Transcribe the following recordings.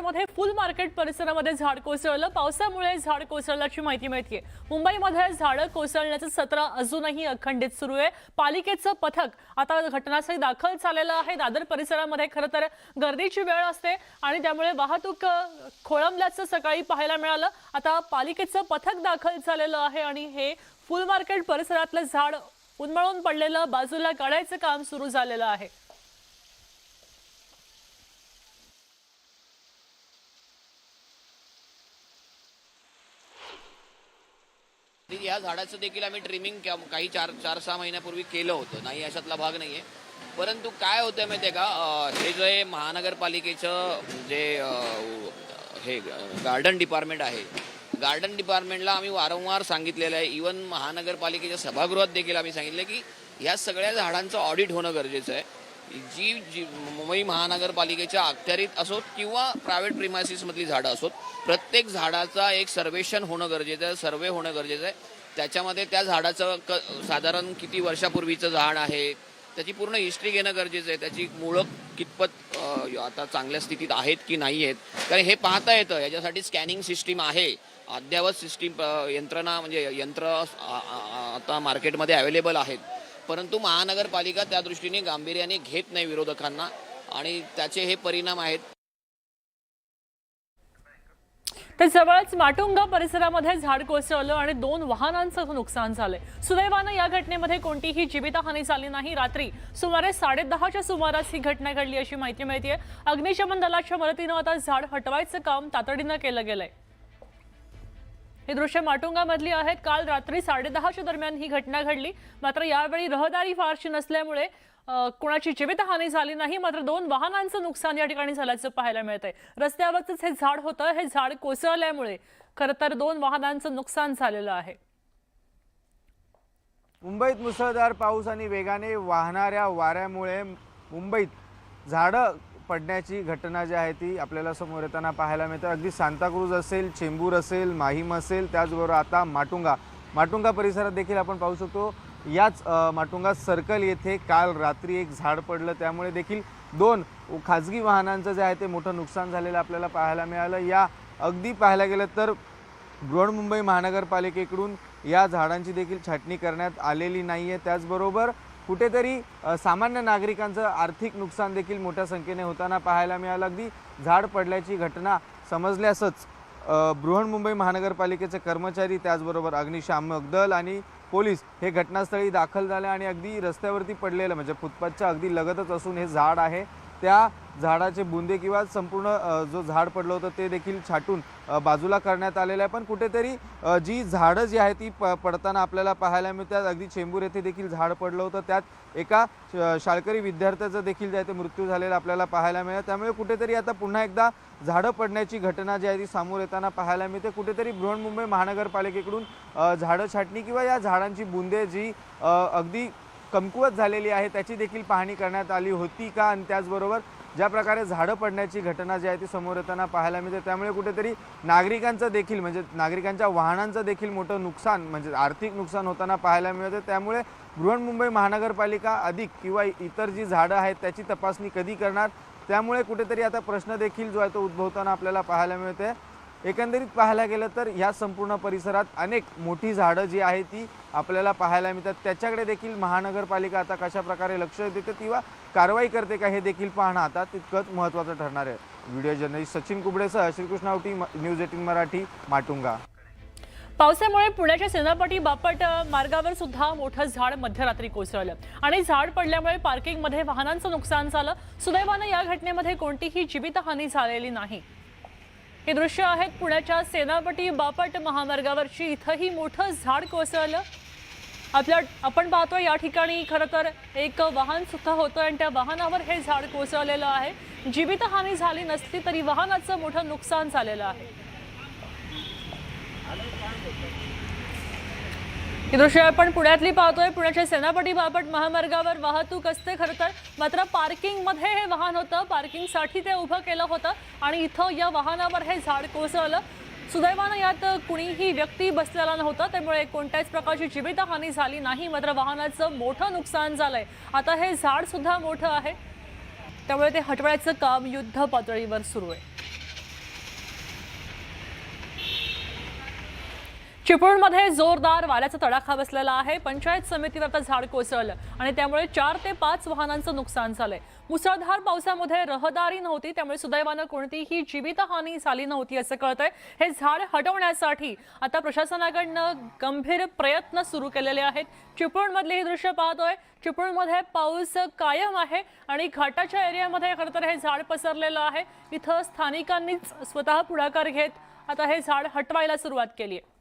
पुण्यामध्ये फुल मार्केट परिसरामध्ये झाड कोसळलं। पावसामुळे झाड कोसळल्याची माहिती मिळते। मुंबईमध्ये झाड कोसळण्याचं सत्र अजूनही अखंडित सुरू आहे। पालिकेचं पथक आता घटनास्थळी दाखल झालेलं आहे। दादर परिसरामध्ये खरं तर गर्दीची वेळ असते आणि त्यामुळे वाहतूक खोळंबल्याचं सकाळी पाहायला मिळालं। आता पालिकेचं पथक दाखल झालेलं आहे आणि हे फुल मार्केट परिसरातलं झाड उन्मळून पडलेलं बाजूला काढायचं काम सुरू झालेलं आहे। या झाडाचं देखील आम्ही ट्रिमिंग काही 4-6 महिन्यापूर्वी केलं होतं, नाही अशातला भाग नाहीये। परंतु काय होतंय माहितीये का, हे जे महानगरपालिकेचं जे हे गार्डन डिपार्टमेंट आहे, गार्डन डिपार्टमेंटला आम्ही वारंवार सांगितलेलं आहे। इवन महानगरपालिकेच्या सभागृहात देखील आम्ही सांगितलं की या सगळ्या झाडांचं ऑडिट होणं गरजेचं आहे। जी मुंबई महानगरपालिकेच्या अखत्यारीत असोत किंवा प्रायव्हेट प्रिमायसिसमधली झाडं असोत, प्रत्येक झाडाचा एक सर्वेक्षण होणं गरजेचं आहे, सर्वे होणं गरजेचं आहे। त्याच्यामध्ये त्या झाडाचं साधारण किती वर्षापूर्वीचं झाड आहे, त्याची पूर्ण हिस्ट्री घेणं गरजेचं आहे। त्याची मुळं कितपत आता चांगल्या स्थितीत आहेत की नाही आहेत, कारण हे पाहता येतं। याच्यासाठी स्कॅनिंग सिस्टीम आहे, अद्ययावत सिस्टीम यंत्रणा म्हणजे यंत्र आता मार्केटमध्ये अवेलेबल आहेत। परंतु महानगरपालिका त्या दृष्टीने गांभीर्याने घेत नाही विरोधकांना आणि त्याचे हे परिणाम आहेत। तर जवळच माटुंगा परिसरामध्ये झाड कोसळलं आणि 2 वाहनांचं नुकसान झालंय। सुदैवानं या घटनेमध्ये कोणतीही जीवितहानी झाली नाही। रात्री सुमारे 10:30च्या सुमारास ही घटना घडली अशी माहिती मिळतेय। अग्निशमन दलाच्या मदतीनं आता झाड हटवायचं काम तातडीनं केलं गेलंय। हे दृश्य माटुंगा मधली आहेत। काल रात्री 10:30च्या दरम्यान ही घटना घडली। मात्र यावेळी रहदारी फारशी नसल्यामुळे कोणाची जीवितहानी झाली नाही, मात्र 2 वाहनांचं नुकसान या ठिकाणी झाल्याचं पाहायला मिळतंय। रस्त्यावरच हे झाड होतं, हे झाड कोसळल्यामुळे खरं तर 2 वाहनांचं नुकसान झालेलं आहे। मुंबईत मुसळधार पाऊस आणि वेगाने वाहणाऱ्या वाऱ्यामुळे मुंबईत झाडं पडण्याची घटना जी आहे ती आपल्याला समोर येताना पाहायला मिळते। अगदी सांताक्रूज असेल, चेंबूर असेल, माहीम असेल, त्याचबरोबर आता माटुंगा परिसरात देखील आपण पाहू शकतो। याच माटुंगा सर्कल येथे काल रात्री एक झाड पडलं, त्यामुळे देखील 2 खाजगी वाहनांचं जे आहे ते मोठं नुकसान झालेलं आपल्याला पाहायला मिळालं। या अगदी पाहायला गेलं तर बृहन्मुंबई महानगरपालिकेकडून या झाडांची देखील छाटणी करण्यात आलेली नाही आहे। त्याचबरोबर कुठेतरी सामान्य नागरिकांचं आर्थिक नुकसान देखील मोठ्या संख्येने होताना पाहायला मिळालं। अगदी झाड पडल्याची घटना समजल्यासच बृहन्मुंबई महानगरपालिकेचे कर्मचारी, त्याचबरोबर अग्निशामक दल आणि पोलीस हे घटनास्थळी दाखल झाले आणि अगदी रस्त्यावरती पडलेलं म्हणजे फुटपाथच्या अगदी लगतच असून हे झाड आहे, त्या झाडाचे बुंदे किंवा संपूर्ण जो झाड पडलं होतं ते देखील छाटून बाजूला करण्यात आलेलं आहे। पण कुठेतरी जी झाडं जी आहे ती पडताना आपल्याला पाहायला मिळतात। अगदी चेंबूर येथे देखील झाड पडलं होतं, त्यात एका शाळकरी विद्यार्थ्याचा देखील जे आहे ते मृत्यू झालेला आपल्याला पाहायला मिळाला। त्यामुळे कुठेतरी आता पुन्हा एकदा झाडं पडण्याची घटना जी आहे ती समोर येताना पाहायला मिळते। कुठेतरी बृहन्मुंबई महानगरपालिकेकडून झाडं छाटणी किंवा या झाडांची बुंदे जी अगदी कमकुवत झालेली आहे त्याची देखील पाहणी करण्यात आली होती का, आणि त्याचबरोबर ज्या प्रकारे झाडं पडण्याची घटना जी आहे ती समोर येताना पाहायला मिळते, त्यामुळे कुठेतरी नागरिकांचं देखील म्हणजे नागरिकांच्या वाहनांचं देखील मोठं नुकसान म्हणजे आर्थिक नुकसान होताना पाहायला मिळते। त्यामुळे बृहन्मुंबई महानगरपालिका अधिक किंवा इतर जी झाडं आहेत त्याची तपासणी कधी करणार, त्यामुळे कुठेतरी आता प्रश्न देखील जो आहे तो उद्भवताना आपल्याला पाहायला मिळते। एकंदरीत पाहायला गेलं तर या संपूर्ण परिसरात अनेक मोठी झाडं जी आहे ती आपल्याला पाहायला मिळतात, त्याच्याकडे देखील महानगरपालिका आता कशा प्रकारे लक्ष देते किंवा कारवाई करते का हे देखील पाहणं आता तितकंच महत्त्वाचं ठरणार आहे। व्हिडिओ जर्नलिस्ट सचिन कुबडेसह श्रीकृष्ण आवटी, न्यूज 18 मराठी, माटुंगा। पावसामुळे पुण्याच्या सेनापती बापट मार्गावर सुद्धा मोठं झाड मध्यरात्री कोसळलं आणि झाड पडल्यामुळे पार्किंगमध्ये वाहनांचं नुकसान झालं। सुदैवानं या घटनेमध्ये कोणतीही जीवितहानी झालेली नाही। हे दृश्य आहेत पुण्याच्या सेनापती बापट महामार्गावरची। इथंही मोठं झाड कोसळलं। आपण पाहतोय या ठिकाणी खरं तर एक वाहन सुद्धा होतं आणि त्या वाहनावर हे झाड कोसळलेलं आहे। जीवितहानी झाली नसली तरी वाहनाचं मोठं नुकसान झालेलं आहे। ही दृश्य आपण पुण्यातली पाहतोय। पुण्याच्या सेनापती बापट महामार्गावर वाहतूक असते खरं तर, मात्र पार्किंगमध्ये हे वाहन होतं, पार्किंगसाठी ते उभं केलं होतं आणि इथं या वाहनावर हे झाड कोसळलं। सुदैवानं यात कुणीही व्यक्ती बसलेला नव्हता, त्यामुळे कोणत्याच प्रकारची जीवितहानी झाली नाही, मात्र वाहनाचं मोठं नुकसान झालंय। आता हे झाड सुद्धा मोठं आहे, त्यामुळे ते हटवण्याचं काम युद्ध पातळीवर सुरू आहे। चिपळूणमध्ये जोरदार वाऱ्याचा तडाखा बसलेला आहे। पंचायत समितीवर आता झाड कोसळलं आणि त्यामुळे 4 ते 5 वाहनांचं नुकसान झालंय। मुसळधार पावसामध्ये रहदारी नव्हती, त्यामुळे सुदैवानं कोणतीही जीवितहानी झाली नव्हती असं कळतंय। हे झाड हटवण्यासाठी आता प्रशासनाकडनं गंभीर प्रयत्न सुरू केलेले आहेत। चिपळूणमधले हे दृश्य पाहतोय। चिपळूणमध्ये पाऊस कायम आहे आणि घाटाच्या एरियामध्ये खरं तर हे झाड पसरलेलं आहे। इथं स्थानिकांनीच स्वतः पुढाकार घेत आता हे झाड हटवायला सुरुवात केली आहे।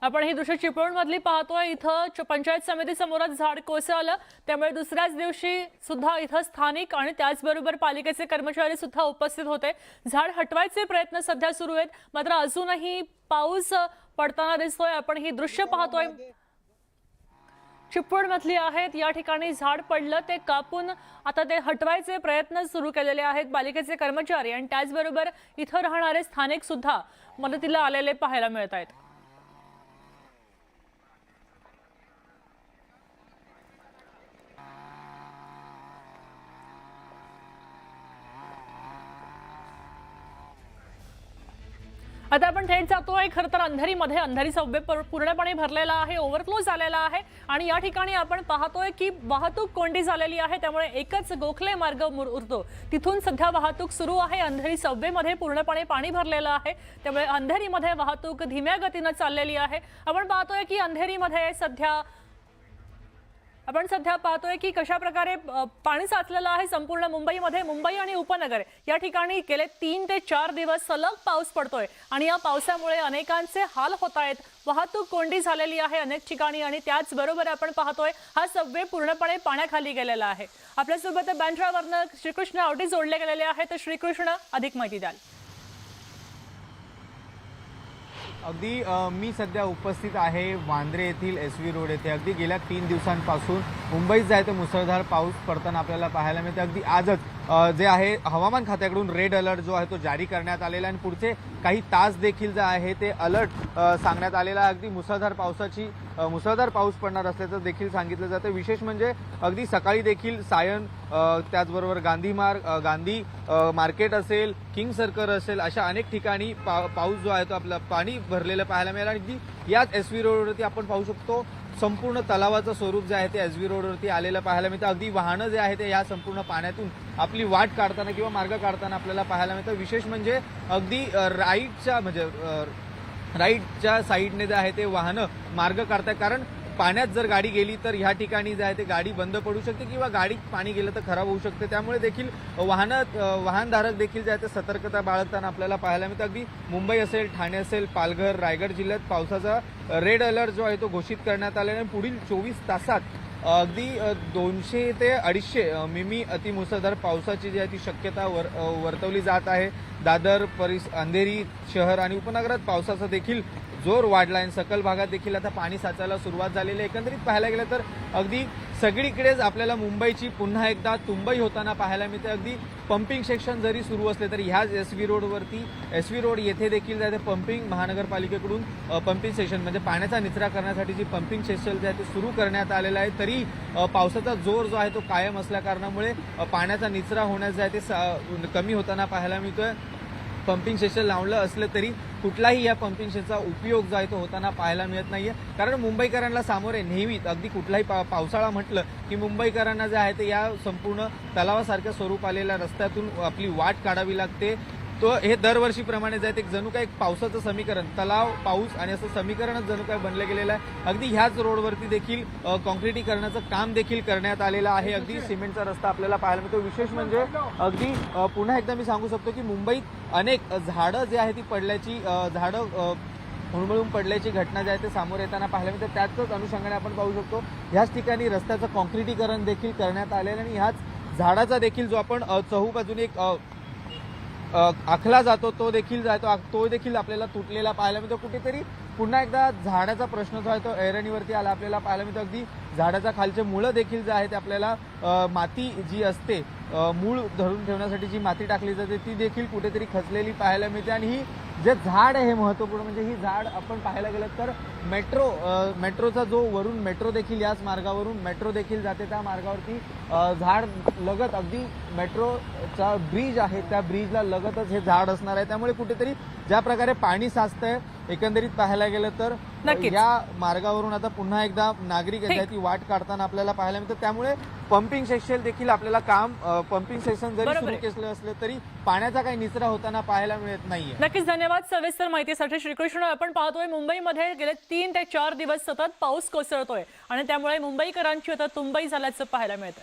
आपण ही दृश्य चिपळूणमधली पाहतोय। इथं पंचायत समिती समोरच झाड कोसळलं, त्यामुळे दुसऱ्याच दिवशी सुद्धा इथं स्थानिक आणि त्याचबरोबर पालिकेचे कर्मचारी सुद्धा उपस्थित होते। झाड हटवायचे प्रयत्न सध्या सुरू आहेत, मात्र अजूनही पाऊस पडताना दिसतोय। आपण ही दृश्य पाहतोय, चिपळूणमधली आहेत। या ठिकाणी झाड पडलं, ते कापून आता ते हटवायचे प्रयत्न सुरू केलेले आहेत पालिकेचे कर्मचारी आणि त्याचबरोबर इथं राहणारे स्थानिक सुद्धा मदतीला आलेले पाहायला मिळत आहेत। आता आपण थेट जातोय खरं तर अंधेरीमध्ये। अंधेरी सबवे पूर्णपणे भरलेला आहे, ओव्हरफ्लो झालेला आहे आणि या ठिकाणी आपण पाहतोय की वाहतूक कोंडी झालेली आहे, त्यामुळे एकच गोखले मार्ग उरतो, तिथून सध्या वाहतूक सुरू आहे। अंधेरी सबवेमध्ये पूर्णपणे पाणी भरलेलं आहे, त्यामुळे अंधेरीमध्ये वाहतूक धीम्या गतीने चाललेली आहे। आपण पाहतोय की अंधेरीमध्ये सध्या पाहतोय की कशा प्रकारे पाणी साचलेलं आहे संपूर्ण मुंबईमध्ये। मुंबई आणि उपनगर या ठिकाणी गेले 3 ते 4 दिवस सलग पाऊस पडतोय आणि या पावसामुळे अनेकांचे हाल होत आहेत। वाहतूक कोंडी झालेली आहे अनेक ठिकाणी आणि त्याचबरोबर आपण पाहतोय हा सबवे पूर्णपणे पाण्याखाली गेलेला आहे। आपल्यासोबत बँड्रावरनं श्रीकृष्ण आवटी जोडले गेलेले आहेत। श्रीकृष्ण, अधिक माहिती द्याल? अगदी मी सध्या उपस्थित आहे वांद्रे येथील SV रोड येथे। अगदी गेल्या 3 दिवसांपासून मुंबईत जायचं मुसळधार पाऊस पडताना आपल्याला पाहायला मिळते। अगदी आजच जे आहे हवामान खात्याकडून रेड अलर्ट जो आहे तो जारी करण्यात आलेला आणि पुढचे काही तास देखील जे आहे ते अलर्ट सांगण्यात आलेला आहे। अगदी मुसळधार पाऊस पडणार असल्याचं देखील सांगितलं जातं। विशेष म्हणजे अगदी सकाळी देखील सायन, त्याचबरोबर गांधी मार्केट असेल, किंग सर्कल असेल, अशा अनेक ठिकाणी पाऊस जो आहे तो आपला पाणी भरलेलं पाहायला मिळालं आणि अगदी याच SV रोडवरती आपण पाहू शकतो संपूर्ण तलावाचं स्वरूप जे आहे ते SV रोडवरती आलेलं पाहायला मिळतं। अगदी वाहनं जे आहे ते या संपूर्ण पाण्यातून आपली वाट काढताना किंवा मार्ग काढताना आपल्याला पाहायला मिळतं। विशेष म्हणजे अगदी राईटच्या साईडने जे आहे ते वाहनं मार्ग काढतात, कारण पाण्यात जर गाडी गेली तर ह्या ठिकाणी जे आहे ते गाडी बंद पडू शकते किंवा गाडीत पाणी गेलं तर खराब होऊ शकते। त्यामुळे देखील वाहनधारक देखील जे आहे ते सतर्कता बाळगताना आपल्याला पाहायला मिळतं। अगदी मुंबई असेल, ठाणे असेल, पालघर, रायगड जिल्ह्यात पावसाचा रेड अलर्ट जो आहे तो घोषित करण्यात आलेला आहे। पुढील 24 तासात अगदी 200 ते 250 मिमी अतिमुसळधार पावसाची जी आहे ती शक्यता वर्तवली जात आहे। दादर, अंधेरी शहर आणि उपनगरात पावसाचा देखील जोर वाढला आहे। सकल भागात देखील आता पाणी साचायला सुरुवात झालेली आहे। एकंदरीत पाहायला गेलं तर अगदी सगळीकडेच आपल्याला मुंबईची पुन्हा एकदा तुंबई होताना पाहायला मिळते। अगदी पंपिंग सेक्शन जरी सुरू असले तरी ह्याच SV रोड येथे देखील जाते पंपिंग महानगरपालिकेकडून पंपिंग सेक्शन म्हणजे पाण्याचा निचरा करण्यासाठी जी पंपिंग सेक्शन जे आहे ते सुरू करण्यात आलेलं आहे। तरी पावसाचा जोर जो आहे तो कायम असल्या कारणामुळे पाण्याचा निचरा होण्यास जे आहे ते कमी होताना पाहायला मिळतोय। पंपिंग स्टेशन लावलं असलं तरी कुठलाही या पंपिंग स्टेशनचा उपयोग जो आहे तो होताना पाहायला मिळत नाहीये, कारण मुंबईकरांना सामोरे नेहमीच अगदी कुठलाही पावसाळा म्हटलं की मुंबईकरांना जे आहे ते या संपूर्ण तलावासारख्या स्वरूप आलेल्या रस्त्यातून आपली वाट काढावी लागते। तो हे दरवर्षीप्रमाणे जायत एक जणू काय एक पावसाचं समीकरण, तलाव, पाऊस आणि असं समीकरणच जणू काय बनलं गेलेलं आहे। अगदी ह्याच रोडवरती देखील कॉन्क्रिटीकरणाचं काम देखील करण्यात आलेलं आहे। अगदी सिमेंटचा रस्ता आपल्याला पाहायला मिळतो। विशेष म्हणजे अगदी पुन्हा एकदा मी सांगू शकतो की मुंबईत अनेक झाडं जे आहे ती उन्मळून पडल्याची घटना जी आहे ते समोर येताना पाहायला मिळते। त्याच अनुषंगाने आपण पाहू शकतो ह्याच ठिकाणी रस्त्याचं कॉन्क्रिटीकरण देखील करण्यात आलेलं आणि ह्याच झाडाचा देखील जो आपण चहूबाजूने एक आखला जातो तो देखील आपल्याला तुटलेला पाहायला मिळतो। कुठेतरी पुन्हा एकदा झाडाचा प्रश्न जो आहे तो ऐरणीवरती आला आपल्याला पाहायला मिळतो। अगदी झाडाचा खालचे मुळं देखील जे आहे ते आपल्याला माती जी असते, मूळ धरून ठेवण्यासाठी जी माती टाकली जाते ती देखील कुठेतरी खचलेली पाहायला मिळते आणि ही जे झाड आहे हे महत्त्वपूर्ण, म्हणजे ही झाड आपण पाहायला गेलं तर मेट्रोचा जो वरून मेट्रो देखील याच मार्गावरून मेट्रो देखील जाते, त्या मार्गावरती झाड लगत अगदी मेट्रोचा ब्रिज आहे त्या ब्रिजला लगतच हे झाड असणार आहे. त्यामुळे कुठेतरी ज्या प्रकारे पाणी साचतंय एकंदरीत पाहायला गेलं तर नक्कीच. या मार्गावरून आता पुन्हा एकदा नागरिक ती वाट काढताना आपल्याला पाहायला मिळतं. त्यामुळे पंपिंग सेक्शन देखील आपल्याला पंपिंग सेक्शन जरी बरोबर सुरू आहे. केलं असलं तरी पाण्याचा काही निचरा होताना पाहायला मिळत नाहीये. नक्कीच धन्यवाद सविस्तर माहितीसाठी श्रीकृष्ण. आपण पाहतोय मुंबईमध्ये गेले 3 ते 4 दिवस सतत पाऊस कोसळतोय आणि त्यामुळे मुंबईकरांची आता तुंबई झाल्याचं पाहायला मिळतं.